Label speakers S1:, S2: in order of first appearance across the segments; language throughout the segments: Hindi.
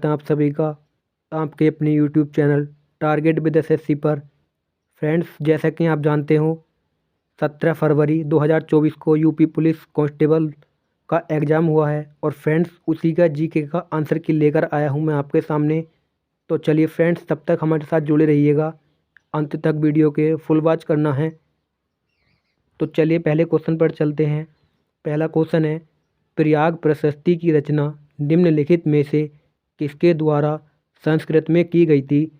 S1: स्वागत है आप सभी का आपके अपने YouTube channel target with SSC पर। फ्रेंड्स, जैसा कि आप जानते हो 17 फरवरी 2024 को यूपी पुलिस कांस्टेबल का एग्ज़ाम हुआ है और फ्रेंड्स उसी का जीके का आंसर की लेकर आया हूं मैं आपके सामने। तो चलिए फ्रेंड्स, तब तक हमारे साथ जुड़े रहिएगा, अंत तक वीडियो के फुल वॉच करना है। तो चलिए पहले क्वेश्चन पर चलते हैं। पहला क्वेश्चन है, प्रयाग प्रशस्ति की रचना निम्नलिखित में से किसके द्वारा संस्कृत में की गई थी?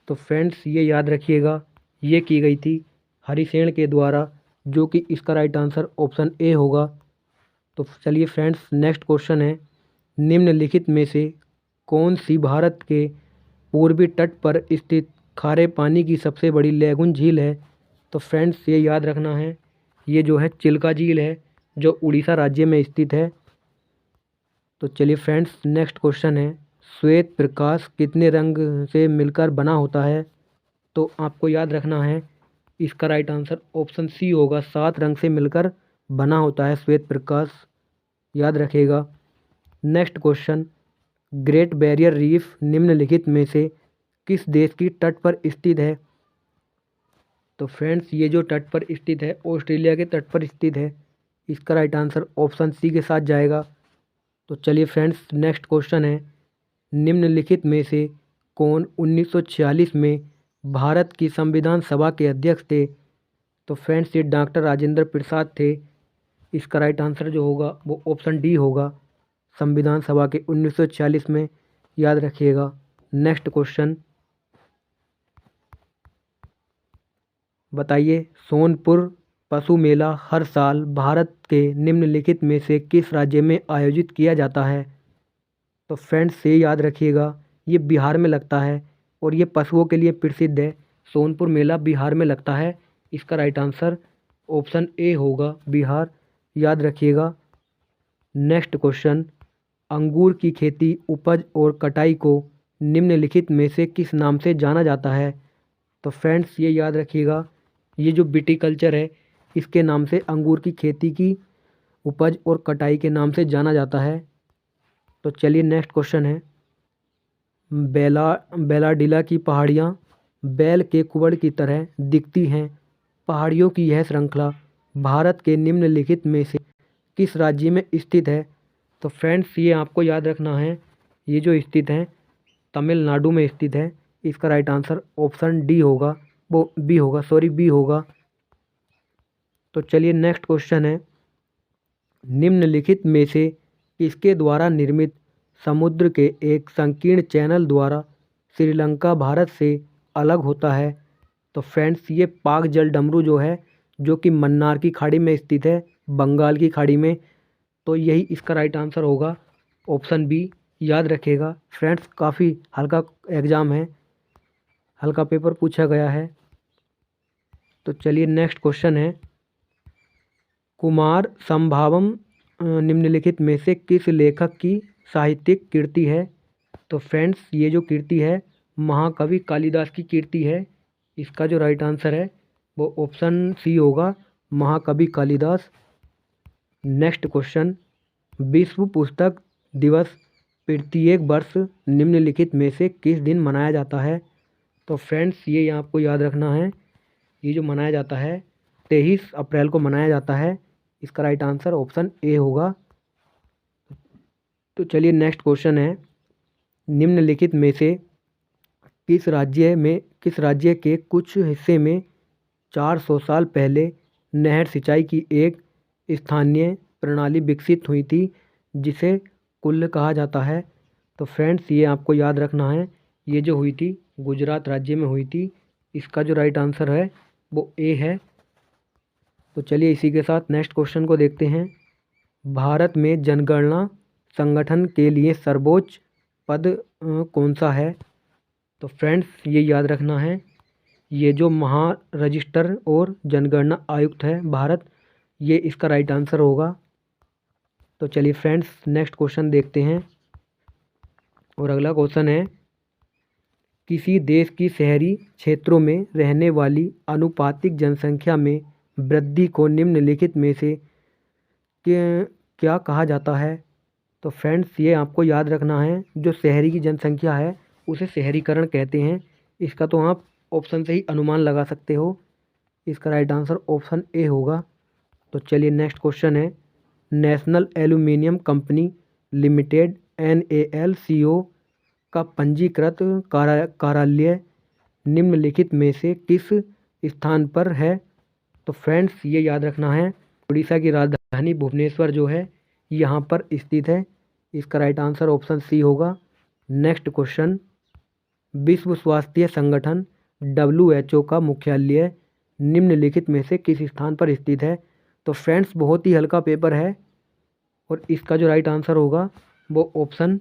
S1: तो फ्रेंड्स ये याद रखिएगा, ये की गई थी हरिसेन के द्वारा, जो कि इसका राइट आंसर ऑप्शन ए होगा। तो चलिए फ्रेंड्स, नेक्स्ट क्वेश्चन है, निम्नलिखित में से कौन सी भारत के पूर्वी तट पर स्थित खारे पानी की सबसे बड़ी लैगून झील है? तो फ्रेंड्स ये याद रखना है, ये जो है चिल्का झील है, जो उड़ीसा राज्य में स्थित है। तो चलिए फ्रेंड्स, नेक्स्ट क्वेश्चन है, श्वेत प्रकाश कितने रंग से मिलकर बना होता है? तो आपको याद रखना है, इसका राइट आंसर ऑप्शन सी होगा, 7 रंग से मिलकर बना होता है श्वेत प्रकाश, याद रखिएगा। Next question, great barrier reef निम्नलिखित में से किस देश की तट पर स्थित है? तो फ्रेंड्स ये जो तट पर स्थित है, ऑस्ट्रेलिया के तट पर स्थित है, इसका राइट आंसर ऑप्शन सी के साथ जाएगा। तो चलिए फ्रेंड्स, नेक्स्ट क्वेश्चन है, निम्नलिखित में से कौन 1946 में भारत की संविधान सभा के अध्यक्ष थे? तो फ्रेंड्स ये डॉक्टर राजेंद्र प्रसाद थे, इसका राइट आंसर जो होगा वो ऑप्शन डी होगा, संविधान सभा के 1946 में, याद रखिएगा। नेक्स्ट क्वेश्चन, बताइए सोनपुर पशु मेला हर साल भारत के निम्नलिखित में से किस राज्य में आयोजित किया जाता है? तो फ्रेंड्स ये याद रखिएगा, ये बिहार में लगता है और ये पशुओं के लिए प्रसिद्ध है। सोनपुर मेला बिहार में लगता है, इसका राइट आंसर ऑप्शन ए होगा, बिहार, याद रखिएगा। नेक्स्ट क्वेश्चन, अंगूर की खेती, उपज और कटाई को निम्नलिखित में से किस नाम से जाना जाता है? तो फ्रेंड्स ये याद रखिएगा, ये जो विटीकल्चर है, इसके नाम से अंगूर की खेती की उपज और कटाई के नाम से जाना जाता है। तो चलिए नेक्स्ट क्वेश्चन है, बेलाडीला की पहाड़ियाँ बैल के कुबड़ की तरह दिखती हैं। पहाड़ियों की यह श्रृंखला भारत के निम्नलिखित में से किस राज्य में स्थित है? तो फ्रेंड्स ये आपको याद रखना है, ये जो स्थित है तमिलनाडु में स्थित है, इसका राइट आंसर ऑप्शन डी होगा, वो बी होगा, सॉरी बी होगा। तो चलिए नेक्स्ट क्वेश्चन है, निम्नलिखित में से किसके द्वारा निर्मित समुद्र के एक संकीर्ण चैनल द्वारा श्रीलंका भारत से अलग होता है? तो फ्रेंड्स ये पाक जल डमरू जो है, जो कि मन्नार की खाड़ी में स्थित है, बंगाल की खाड़ी में, तो यही इसका राइट आंसर होगा, ऑप्शन बी, याद रखिएगा। फ्रेंड्स काफ़ी हल्का एग्ज़ाम है, हल्का पेपर पूछा गया है। तो चलिए नेक्स्ट क्वेश्चन है, कुमार संभवम निम्नलिखित में से किस लेखक की साहित्यिक कृति है? तो फ्रेंड्स ये जो कृति है महाकवि कालिदास की कृति है, इसका जो राइट आंसर है वो ऑप्शन सी होगा, महाकवि कालिदास। नेक्स्ट क्वेश्चन, विश्व पुस्तक दिवस प्रत्येक वर्ष निम्नलिखित में से किस दिन मनाया जाता है? तो फ्रेंड्स ये आपको याद रखना है, ये जो मनाया जाता है 23 अप्रैल को मनाया जाता है, इसका राइट आंसर ऑप्शन ए होगा। तो चलिए नेक्स्ट क्वेश्चन है, निम्नलिखित में से किस राज्य के कुछ हिस्से में 400 साल पहले नहर सिंचाई की एक स्थानीय प्रणाली विकसित हुई थी, जिसे कुल्ल कहा जाता है? तो फ्रेंड्स ये आपको याद रखना है, ये जो हुई थी गुजरात राज्य में हुई थी, इसका जो राइट आंसर है वो ए है। तो चलिए इसी के साथ नेक्स्ट क्वेश्चन को देखते हैं, भारत में जनगणना संगठन के लिए सर्वोच्च पद कौन सा है? तो फ्रेंड्स ये याद रखना है, ये जो महा रजिस्टर और जनगणना आयुक्त है भारत, ये इसका राइट आंसर होगा। तो चलिए फ्रेंड्स नेक्स्ट क्वेश्चन देखते हैं, और अगला क्वेश्चन है, किसी देश की शहरी क्षेत्रों में रहने वाली आनुपातिक जनसंख्या में वृद्धि को निम्नलिखित में से क्या कहा जाता है? तो फ्रेंड्स ये आपको याद रखना है, जो शहरी की जनसंख्या है उसे शहरीकरण कहते हैं। इसका तो आप ऑप्शन से ही अनुमान लगा सकते हो। इसका राइट आंसर ऑप्शन ए होगा। तो चलिए नेक्स्ट क्वेश्चन है, national aluminium company limited NALCO का पंजीकृत कार्यालय निम्नलिखित में से किस स्थान पर है? तो फ्रेंड्स ये याद रखना है, उड़ीसा की राजधानी भुवनेश्वर जो है यहाँ पर स्थित है। इसका राइट आंसर ऑप्शन सी होगा। नेक्स्ट क्वेश्चन, विश्व स्वास्थ्य संगठन WHO का मुख्यालय निम्नलिखित में से किस स्थान पर स्थित है? तो फ्रेंड्स बहुत ही हल्का पेपर है और इसका जो राइट आंसर होगा वो ऑप्शन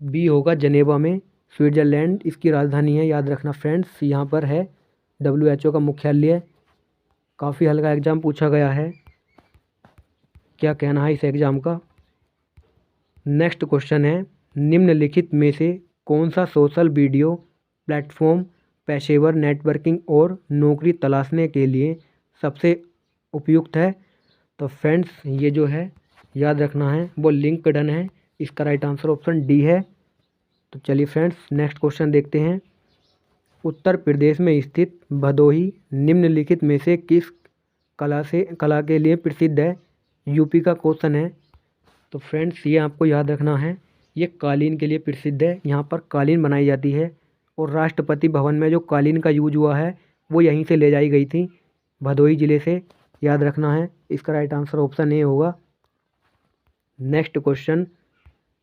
S1: बी होगा, जनेवा में, स्विट्जरलैंड इसकी राजधानी है। याद रखना फ्रेंड्स, यहाँ पर है WHO का मुख्यालय। काफ़ी हल्का एग्ज़ाम पूछा गया है, क्या कहना है इस एग्ज़ाम का? नेक्स्ट क्वेश्चन है, निम्नलिखित में से कौन सा सोशल वीडियो प्लेटफॉर्म पेशेवर नेटवर्किंग और नौकरी तलाशने के लिए सबसे उपयुक्त है? तो फ्रेंड्स ये जो है याद रखना है वो लिंक्डइन है। इसका राइट आंसर ऑप्शन डी है। तो चलिए फ्रेंड्स नेक्स्ट क्वेश्चन देखते हैं, उत्तर प्रदेश में स्थित भदोही निम्नलिखित में से किस कला के लिए प्रसिद्ध है? यूपी का क्वेश्चन है। तो फ्रेंड्स ये आपको याद रखना है, ये कालीन के लिए प्रसिद्ध है। यहाँ पर कालीन बनाई जाती है और राष्ट्रपति भवन में जो कालीन का यूज हुआ है वो यहीं से ले जाई गई थी, भदोही ज़िले से। याद रखना है, इसका राइट आंसर ऑप्शन ए होगा। नेक्स्ट क्वेश्चन,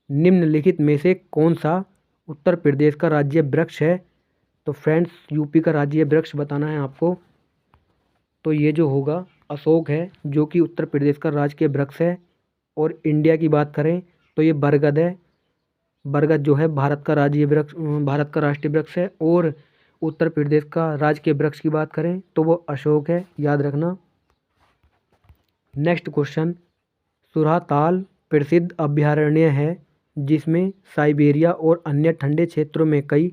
S1: निम्नलिखित में से कौन सा उत्तर प्रदेश का राज्य वृक्ष है? तो फ्रेंड्स यूपी का राज्य वृक्ष बताना है आपको। तो ये जो होगा अशोक है, जो कि उत्तर प्रदेश का राजकीय वृक्ष है। और इंडिया की बात करें तो ये बरगद है। बरगद जो है भारत का राज्य वृक्ष, भारत का राष्ट्रीय वृक्ष है। और उत्तर प्रदेश का राजकीय वृक्ष की बात करें तो वो अशोक है, याद रखना। नेक्स्ट क्वेश्चन, सुरहाताल प्रसिद्ध अभयारण्य है जिसमें साइबेरिया और अन्य ठंडे क्षेत्रों में कई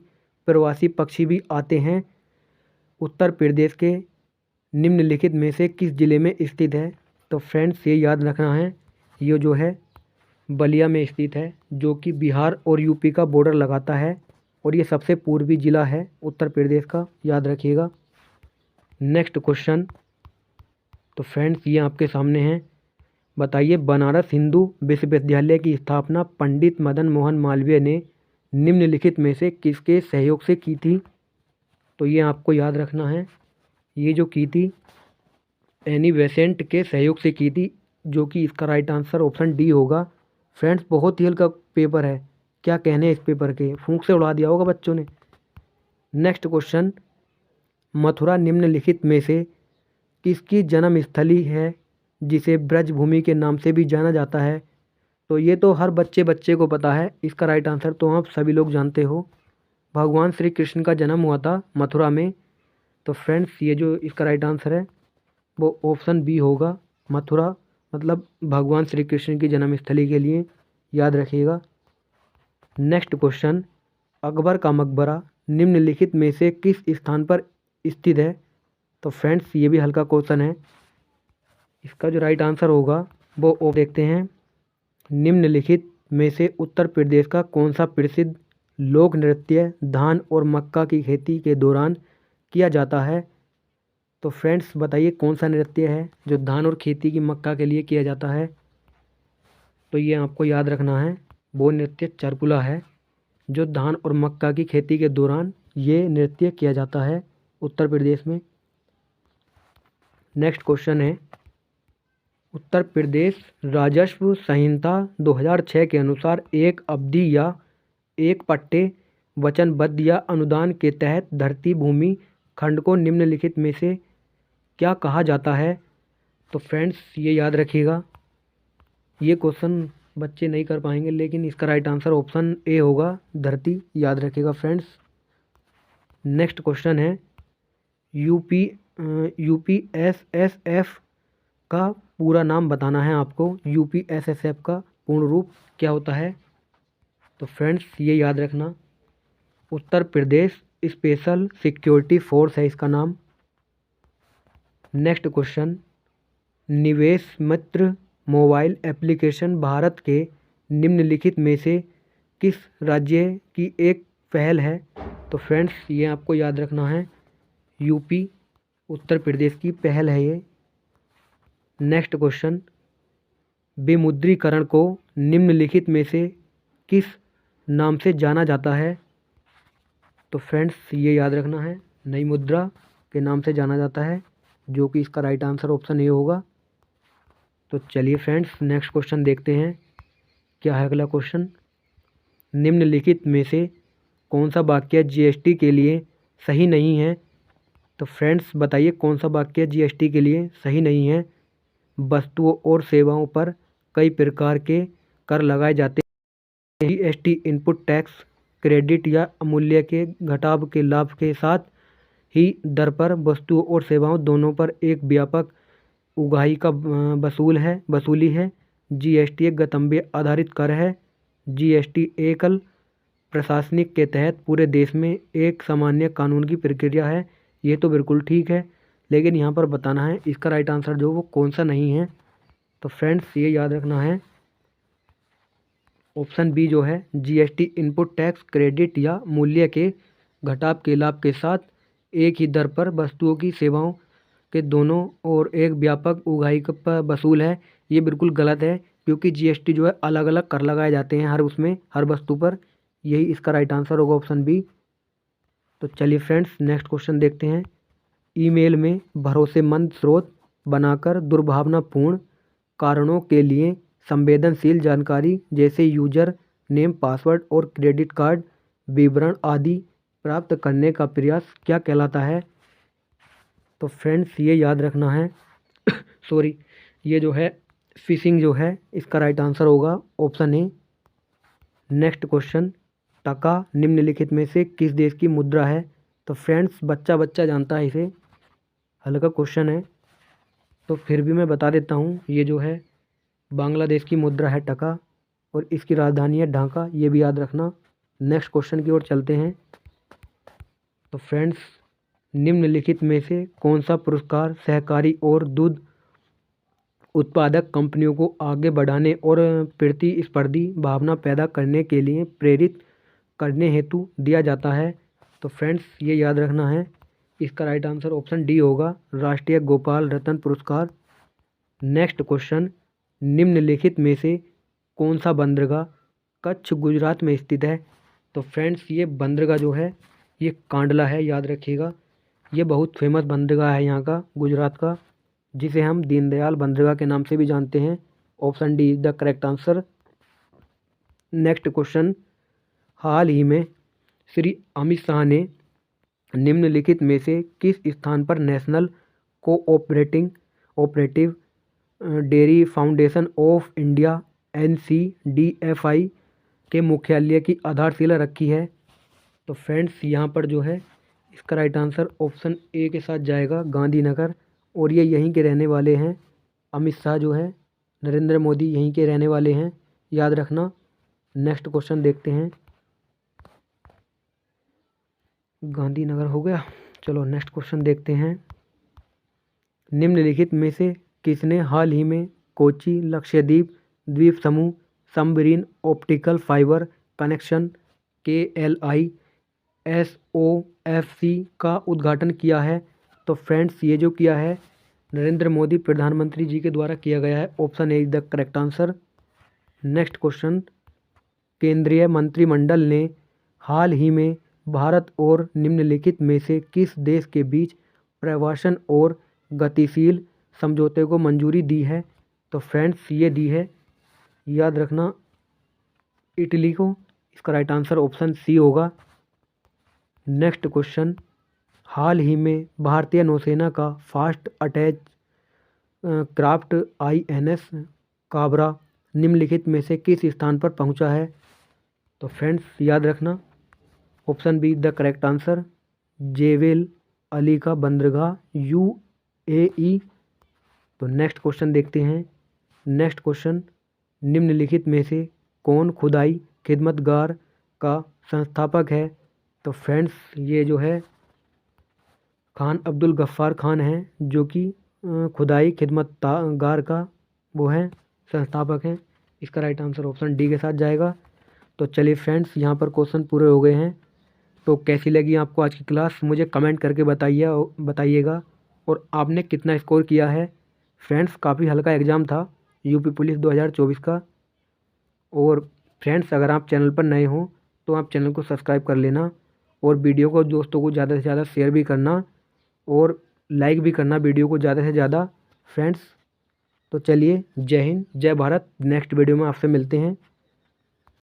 S1: प्रवासी पक्षी भी आते हैं। उत्तर प्रदेश के निम्नलिखित में से किस जिले में स्थित है? तो फ्रेंड्स ये याद रखना है, ये जो है बलिया में स्थित है, जो कि बिहार और यूपी का बॉर्डर लगाता है और ये सबसे पूर्वी जिला है उत्तर प्रदेश का, याद रखिएगा। नेक्स्ट क्वेश्चन, तो फ्रेंड्स ये आपके सामने हैं, बताइए बनारस हिंदू विश्वविद्यालय की स्थापना पंडित मदन मोहन मालवीय ने निम्नलिखित में से किसके सहयोग से की थी? तो ये आपको याद रखना है, ये जो की थी एनी बेसेंट के सहयोग से की थी, जो कि इसका राइट आंसर ऑप्शन डी होगा। फ्रेंड्स बहुत ही हल्का पेपर है, क्या कहने इस पेपर के, फूंक से उड़ा दिया होगा बच्चों ने। नेक्स्ट क्वेश्चन, मथुरा निम्नलिखित में से किसकी जन्म स्थली है जिसे ब्रजभूमि के नाम से भी जाना जाता है? तो ये तो हर बच्चे को पता है, इसका राइट आंसर तो आप सभी लोग जानते हो, भगवान श्री कृष्ण का जन्म हुआ था मथुरा में। तो फ्रेंड्स ये जो इसका राइट आंसर है वो ऑप्शन बी होगा, मथुरा मतलब भगवान श्री कृष्ण की जन्मस्थली के लिए, याद रखिएगा। नेक्स्ट क्वेश्चन, अकबर का मकबरा निम्नलिखित में से किस स्थान पर स्थित है? तो फ्रेंड्स ये भी हल्का क्वेश्चन है, इसका जो राइट आंसर होगा वो देखते हैं, निम्नलिखित में से उत्तर प्रदेश का कौन सा प्रसिद्ध लोक नृत्य धान और मक्का की खेती के दौरान किया जाता है? तो फ्रेंड्स बताइए कौन सा नृत्य है जो धान और खेती की मक्का के लिए किया जाता है? तो ये आपको याद रखना है, वो नृत्य चरकुला है, जो धान और मक्का की खेती के दौरान ये नृत्य किया जाता है उत्तर प्रदेश में। नेक्स्ट क्वेश्चन है, उत्तर प्रदेश राजस्व संहिता 2006 के अनुसार एक अवधि या एक पट्टे वचनबद्ध या अनुदान के तहत धरती भूमि खंड को निम्नलिखित में से क्या कहा जाता है? तो फ्रेंड्स ये याद रखिएगा, ये क्वेश्चन बच्चे नहीं कर पाएंगे, लेकिन इसका राइट आंसर ऑप्शन ए होगा, धरती, याद रखिएगा फ्रेंड्स। नेक्स्ट क्वेश्चन है, UPSSF का पूरा नाम बताना है आपको। UPSSF का पूर्ण रूप क्या होता है? तो फ्रेंड्स ये याद रखना, Uttar Pradesh special security force है इसका नाम। नेक्स्ट क्वेश्चन, निवेश मित्र मोबाइल एप्लीकेशन भारत के निम्नलिखित में से किस राज्य की एक पहल है? तो फ्रेंड्स ये आपको याद रखना है, यूपी उत्तर प्रदेश की पहल है ये। नेक्स्ट क्वेश्चन, विमुद्रीकरण को निम्नलिखित में से किस नाम से जाना जाता है? तो फ्रेंड्स ये याद रखना है, नई मुद्रा के नाम से जाना जाता है, जो कि इसका राइट आंसर ऑप्शन ए होगा। तो चलिए फ्रेंड्स नेक्स्ट क्वेश्चन देखते हैं, क्या है अगला क्वेश्चन। निम्नलिखित में से कौन सा वाक्य जीएसटी के लिए सही नहीं है? तो फ्रेंड्स बताइए कौन सा वाक्य जीएसटी के लिए सही नहीं है। वस्तुओं और सेवाओं पर कई प्रकार के कर लगाए जाते हैं। जीएसटी इनपुट टैक्स, क्रेडिट या अमूल्य के घटाव के लाभ के साथ ही दर पर वस्तुओं और सेवाओं दोनों पर एक व्यापक उगाही का वसूली है। जीएसटी एक गंतव्य आधारित कर है। जीएसटी एकल प्रशासनिक के तहत पूरे देश में एक सामान्य कानून की प्रक्रिया है। ये तो बिल्कुल ठीक है, लेकिन यहाँ पर बताना है इसका राइट आंसर जो वो कौन सा नहीं है। तो फ्रेंड्स ये याद रखना है, ऑप्शन बी जो है, जीएसटी इनपुट टैक्स, क्रेडिट या मूल्य के घटाव के लाभ के साथ एक ही दर पर वस्तुओं की सेवाओं के दोनों और एक व्यापक उगाही पर वसूल है। ये बिल्कुल गलत है, क्योंकि जीएसटी जो है अलग अलग कर लगाए जाते हैं हर वस्तु पर। यही इसका राइट आंसर होगा, ऑप्शन बी। तो चलिए फ्रेंड्स नेक्स्ट क्वेश्चन देखते हैं। ईमेल में भरोसेमंद स्रोत बनाकर दुर्भावनापूर्ण कारणों के लिए संवेदनशील जानकारी जैसे यूजर नेम, पासवर्ड और क्रेडिट कार्ड विवरण आदि प्राप्त करने का प्रयास क्या कहलाता है? तो फ्रेंड्स ये याद रखना है सॉरी, ये जो है फिशिंग जो है, इसका राइट आंसर होगा ऑप्शन ए। नेक्स्ट क्वेश्चन, टका निम्नलिखित में से किस देश की मुद्रा है? तो फ्रेंड्स बच्चा बच्चा जानता है इसे, हल्का क्वेश्चन है तो फिर भी मैं बता देता हूँ। ये जो है बांग्लादेश की मुद्रा है टका, और इसकी राजधानी है ढाका, ये भी याद रखना। नेक्स्ट क्वेश्चन की ओर चलते हैं। तो फ्रेंड्स निम्नलिखित में से कौन सा पुरस्कार सहकारी और दूध उत्पादक कंपनियों को आगे बढ़ाने और प्रतिस्पर्धी भावना पैदा करने के लिए प्रेरित करने हेतु दिया जाता है? तो फ्रेंड्स ये याद रखना है, इसका राइट आंसर ऑप्शन डी होगा, राष्ट्रीय गोपाल रत्न पुरस्कार। नेक्स्ट क्वेश्चन, निम्नलिखित में से कौन सा बंदरगाह कच्छ गुजरात में स्थित है? तो फ्रेंड्स ये बंदरगाह जो है ये कांडला है, याद रखिएगा। ये बहुत फेमस बंदरगाह है यहाँ का, गुजरात का, जिसे हम दीनदयाल बंदरगाह के नाम से भी जानते हैं। Option D is the correct answer. Next question, हाल ही में श्री अमित शाह ने निम्नलिखित में से किस स्थान पर national cooperative dairy foundation of India NCDFI के मुख्यालय की आधारशिला रखी है? तो फ्रेंड्स यहाँ पर जो है इसका राइट आंसर ऑप्शन ए के साथ जाएगा, गांधीनगर, और ये यहीं के रहने वाले हैं। अमित शाह जो है, नरेंद्र मोदी यहीं के रहने वाले हैं, याद रखना। नेक्स्ट क्वेश्चन देखते हैं, गांधीनगर हो गया। चलो नेक्स्ट क्वेश्चन देखते हैं। निम्नलिखित में से किसने हाल ही में कोची लक्षद्वीप द्वीप समूह submarine optical fibre connection KLISOFC का उद्घाटन किया है? तो फ्रेंड्स ये जो किया है नरेंद्र मोदी प्रधानमंत्री जी के द्वारा किया गया है। Option A is the correct answer. Next question, केंद्रीय मंत्रिमंडल ने हाल ही में भारत और निम्नलिखित में से किस देश के बीच प्रवासन और गतिशील समझौते को मंजूरी दी है? तो फ्रेंड्स ये दी है, याद रखना, इटली को। इसका राइट आंसर ऑप्शन सी होगा। नेक्स्ट क्वेश्चन, हाल ही में भारतीय नौसेना का fast attach craft INS Kabra निम्नलिखित में से किस स्थान पर पहुंचा है? तो फ्रेंड्स याद रखना, option be the correct answer, jewel Ali का बंदरगाह UAE। तो नेक्स्ट क्वेश्चन देखते हैं। नेक्स्ट क्वेश्चन, निम्नलिखित में से कौन खुदाई खिदमतगार का संस्थापक है? तो फ्रेंड्स ये जो है खान अब्दुल गफ्फार खान हैं, जो कि खुदाई खिदमतगार का वो है संस्थापक हैं। इसका राइट आंसर ऑप्शन डी के साथ जाएगा। तो चलिए फ्रेंड्स, यहाँ पर क्वेश्चन पूरे हो गए हैं। तो कैसी लगी आपको आज की क्लास, मुझे कमेंट करके बताइएगा। और आपने कितना स्कोर किया है। फ्रेंड्स, काफ़ी हल्का एग्ज़ाम था यूपी पुलिस 2024 का। और फ्रेंड्स, अगर आप चैनल पर नए हों तो आप चैनल को सब्सक्राइब कर लेना और वीडियो को दोस्तों को ज़्यादा से ज़्यादा शेयर भी करना और लाइक भी करना वीडियो को ज़्यादा से ज़्यादा फ्रेंड्स। तो चलिए, जय हिंद, जय भारत। नेक्स्ट वीडियो में आपसे मिलते हैं।